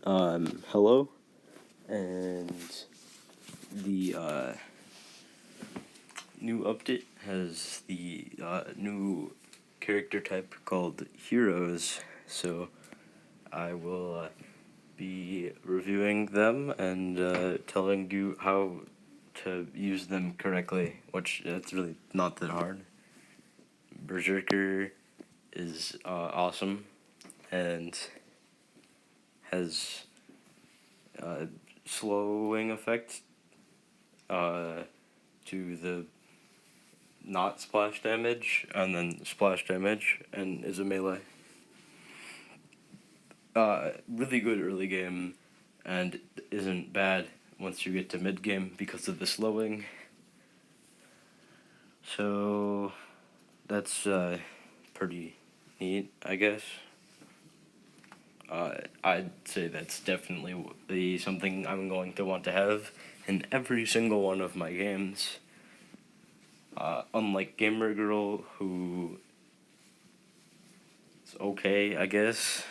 Hello, and the new update has the new character type called Heroes, so I will be reviewing them and telling you how to use them correctly, which it's really not that hard. Berserker is awesome and has slowing effect to the not splash damage and then splash damage and is a melee. Really good early game and isn't bad once you get to mid game because of the slowing. So that's pretty neat, I guess. I'd say that's definitely something I'm going to want to have in every single one of my games. Unlike Gamer Girl, who is okay, I guess.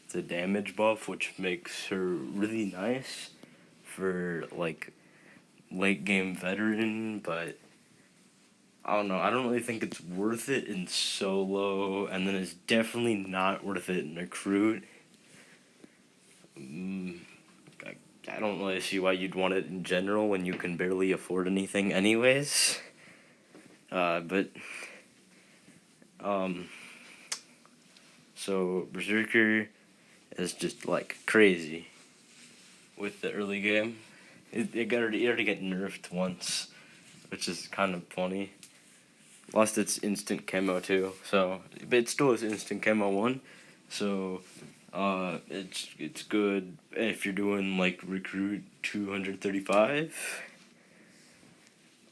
It's a damage buff, which makes her really nice for, like, late game veteran, but I don't know. I don't really think it's worth it in solo, and then it's definitely not worth it in recruit. I don't really see why you'd want it in general when you can barely afford anything anyways. So Berserker is just, like, crazy with the early game. It already got nerfed once, which is kind of funny. Lost its instant camo too, so but it still is instant camo 1, so it's good if you're doing like recruit 235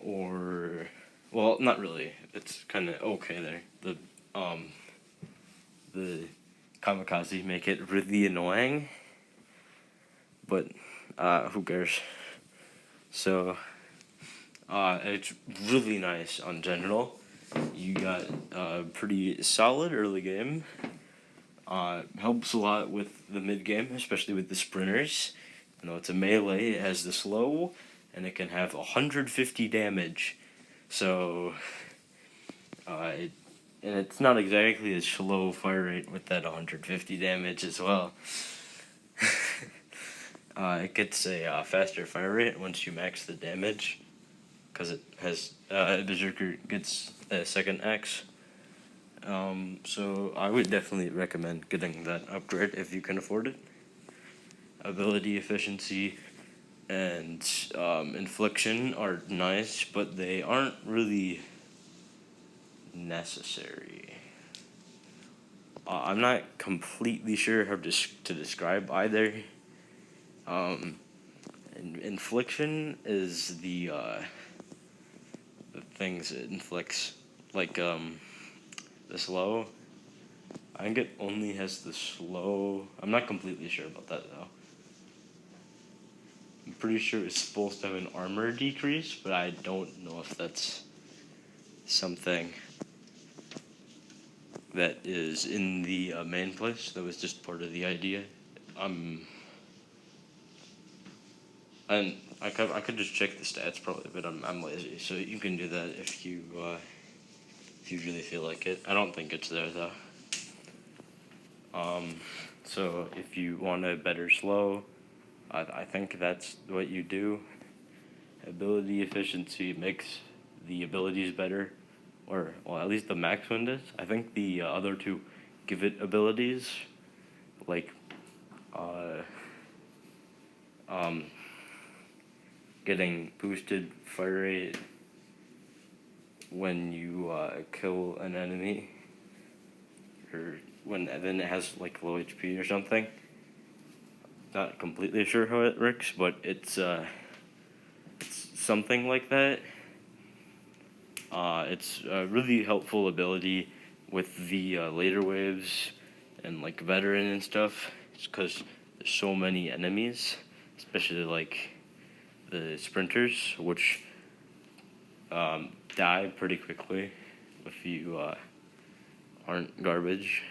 or well, not really. It's kind of okay there. The kamikaze make it really annoying, but who cares? So it's really nice on general. You got a pretty solid early game. Helps a lot with the mid game, especially with the sprinters. You know, it's a melee, it has the slow, and it can have 150 damage. So, and it's not exactly a slow fire rate with that 150 damage as well. It gets a faster fire rate once you max the damage, because it has Berserker gets a second X. So I would definitely recommend getting that upgrade if you can afford it. Ability efficiency and infliction are nice, but they aren't really necessary. I'm not completely sure how to describe either. Infliction is the things it inflicts, like the slow. I think it only has the slow. I'm not completely sure about that though. I'm pretty sure it's supposed to have an armor decrease, but I don't know if that's something that is in the main place. That was just part of the idea. And I could just check the stats probably, but I'm lazy, so you can do that if you really feel like it. I don't think it's there though. So if you want a better slow, I think that's what you do. Ability efficiency makes the abilities better, or well, at least the max one does. I think the other two give it abilities, like getting boosted fire rate when you kill an enemy, or when then it has like low HP or something. Not completely sure how it works, but it's something like that. It's a really helpful ability with the later waves and like veteran and stuff. It's because there's so many enemies, especially like the sprinters, which die pretty quickly if you aren't garbage.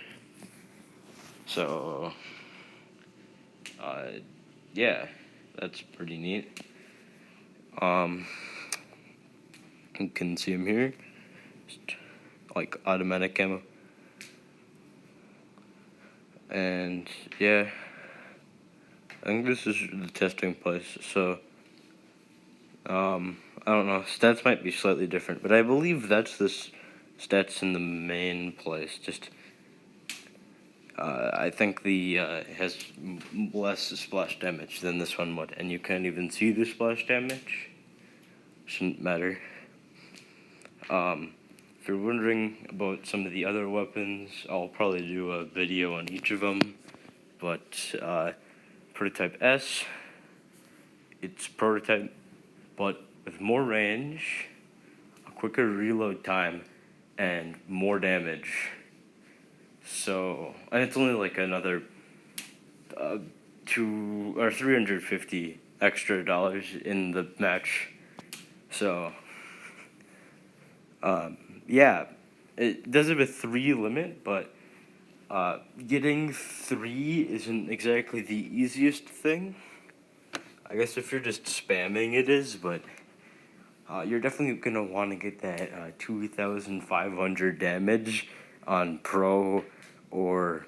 So Yeah, that's pretty neat. You can see him here, just like automatic ammo. And yeah, I think this is the testing place, so I don't know, stats might be slightly different, but I believe that's the stats in the main place. Just I think the has less splash damage than this one would, and you can't even see the splash damage. Shouldn't matter. If you're wondering about some of the other weapons, I'll probably do a video on each of them. But prototype S, it's prototype, but with more range, a quicker reload time, and more damage. So, and it's only like another $350 extra dollars in the match. So, yeah, it does have a 3 limit, but getting 3 isn't exactly the easiest thing. I guess if you're just spamming it is, but you're definitely gonna want to get that 2,500 damage on Pro or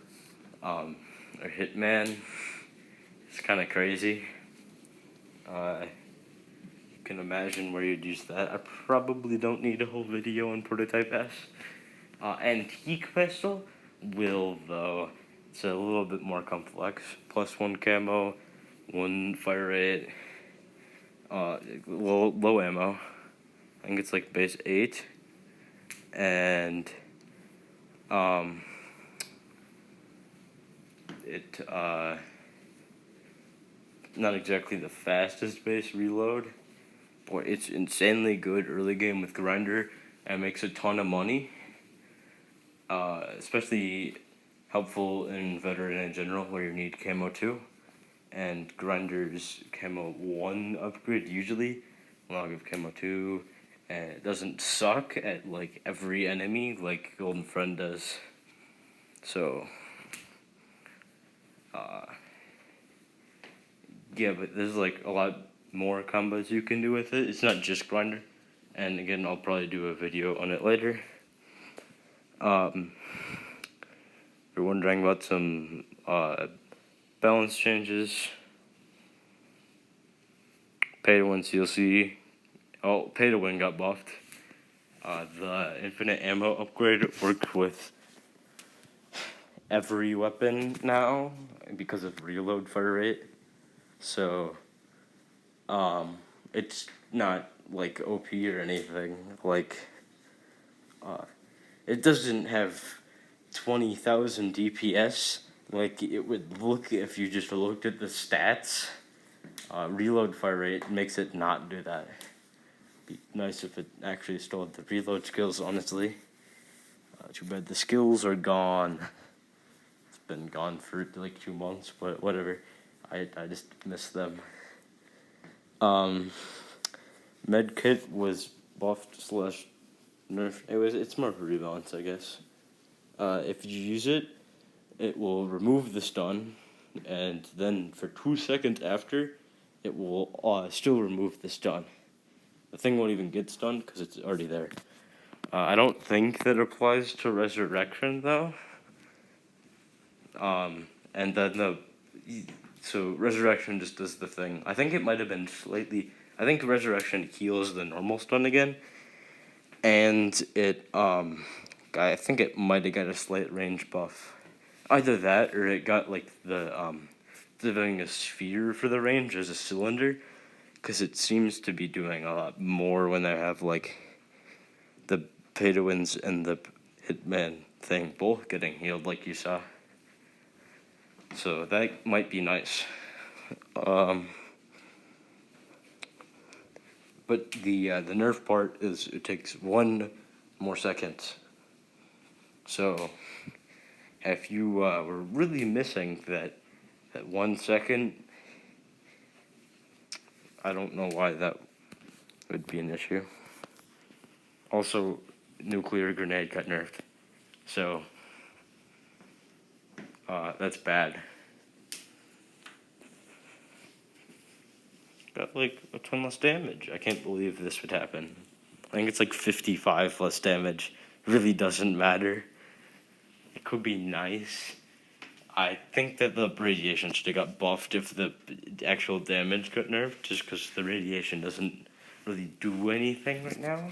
Hitman. It's kind of crazy. You can imagine where you'd use that. I probably don't need a whole video on Prototype S. Antique Pistol will, though. It's a little bit more complex. +1 camo, 1 fire rate, low ammo. I think it's like base 8. And it not exactly the fastest base reload. Boy, it's insanely good early game with Grinder and makes a ton of money. Especially helpful in veteran in general where you need camo 2. And Grinder's camo 1 upgrade usually. Log of camo 2. And it doesn't suck at like every enemy like Golden Friend does. So yeah, but there's like a lot more combos you can do with it. It's not just Grinder. And again, I'll probably do a video on it later. If you're wondering about some balance changes, pay to win CLC. Oh, pay to win got buffed. The infinite ammo upgrade works with every weapon now because of reload fire rate. So, it's not like OP or anything. Like, it doesn't have 20,000 DPS like it would look if you just looked at the stats. Reload fire rate makes it not do that. Be nice if it actually still had the reload skills, honestly. Too bad the skills are gone. It's been gone for like 2 months, but whatever. I just miss them. Medkit was buffed / nerfed. It's more for rebalance, I guess. If you use it, it will remove the stun, and then for 2 seconds after, it will still remove the stun. The thing won't even get stunned because it's already there. I don't think that applies to Resurrection, though. And then so Resurrection just does the thing. I think it might have been slightly. I think Resurrection heals the normal stun again, and it I think it might have got a slight range buff. Either that, or it got like doing a sphere for the range as a cylinder, because it seems to be doing a lot more when they have like the pay to wins and the Hitman thing both getting healed, like you saw. So that might be nice. But the nerf part is it takes 1 more second. So if you were really missing that 1 second, I don't know why that would be an issue. Also, nuclear grenade got nerfed. So that's bad. got like a ton less damage. I can't believe this would happen. I think it's like 55 less damage. It really doesn't matter. It could be nice. I think that the radiation should have got buffed if the actual damage got nerfed, just because the radiation doesn't really do anything right now.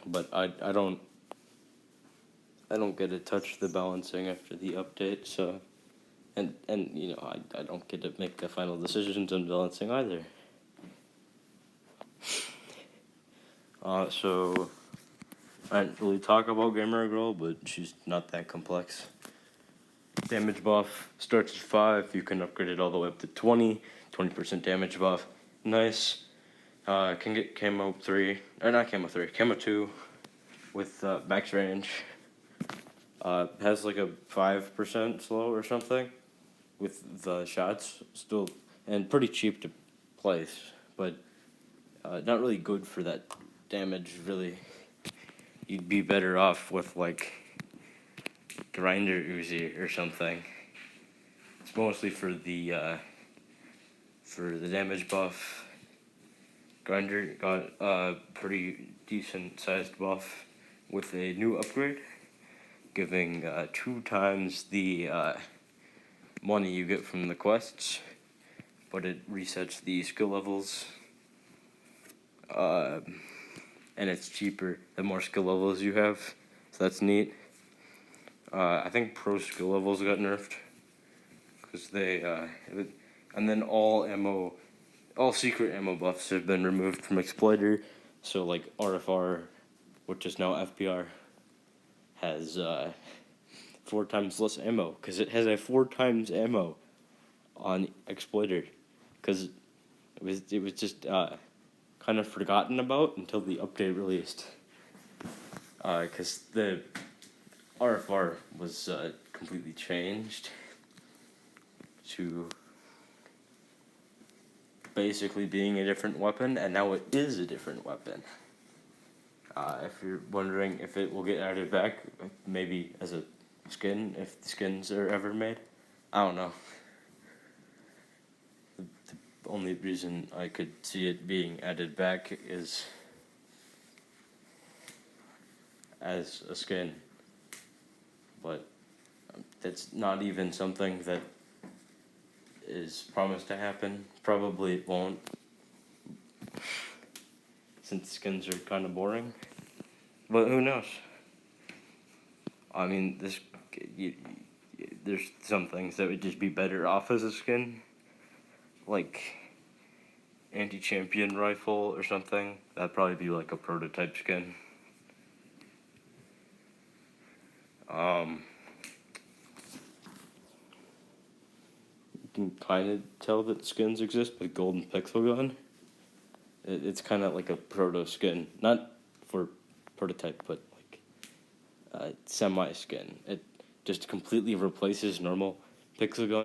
But I don't get to touch the balancing after the update, so and you know I don't get to make the final decisions on balancing either. So I didn't really talk about Gamer Girl, but she's not that complex. Damage buff starts at 5. You can upgrade it all the way up to 20% damage buff. Nice. Can get camo 3, or not camo 3, camo 2 with max range. Has like a 5% slow or something with the shots still, and pretty cheap to place, but not really good for that damage really. You'd be better off with like Grinder Uzi or something. It's mostly for the damage buff. Grinder got a pretty decent sized buff with a new upgrade, giving 2 times the money you get from the quests, but it resets the skill levels, and it's cheaper the more skill levels you have, so that's neat. I think pro skill levels got nerfed, because and then all secret ammo buffs have been removed from Exploiter, so like RFR, which is now FPR, has 4 times less ammo, because it has a 4 times ammo on Exploiter, because it was just kind of forgotten about until the update released, because the RFR was completely changed to basically being a different weapon, and now it is a different weapon. If you're wondering if it will get added back, maybe as a skin, if the skins are ever made, I don't know. The only reason I could see it being added back is as a skin, but that's not even something that is promised to happen. Probably it won't, since skins are kind of boring, but who knows? I mean, there's some things that would just be better off as a skin, like anti-champion rifle or something. That'd probably be like a prototype skin. You can kind of tell that skins exist with Golden Pixel Gun. It's kind of like a proto skin, not for prototype, but like semi skin. It just completely replaces normal Pixel Gun.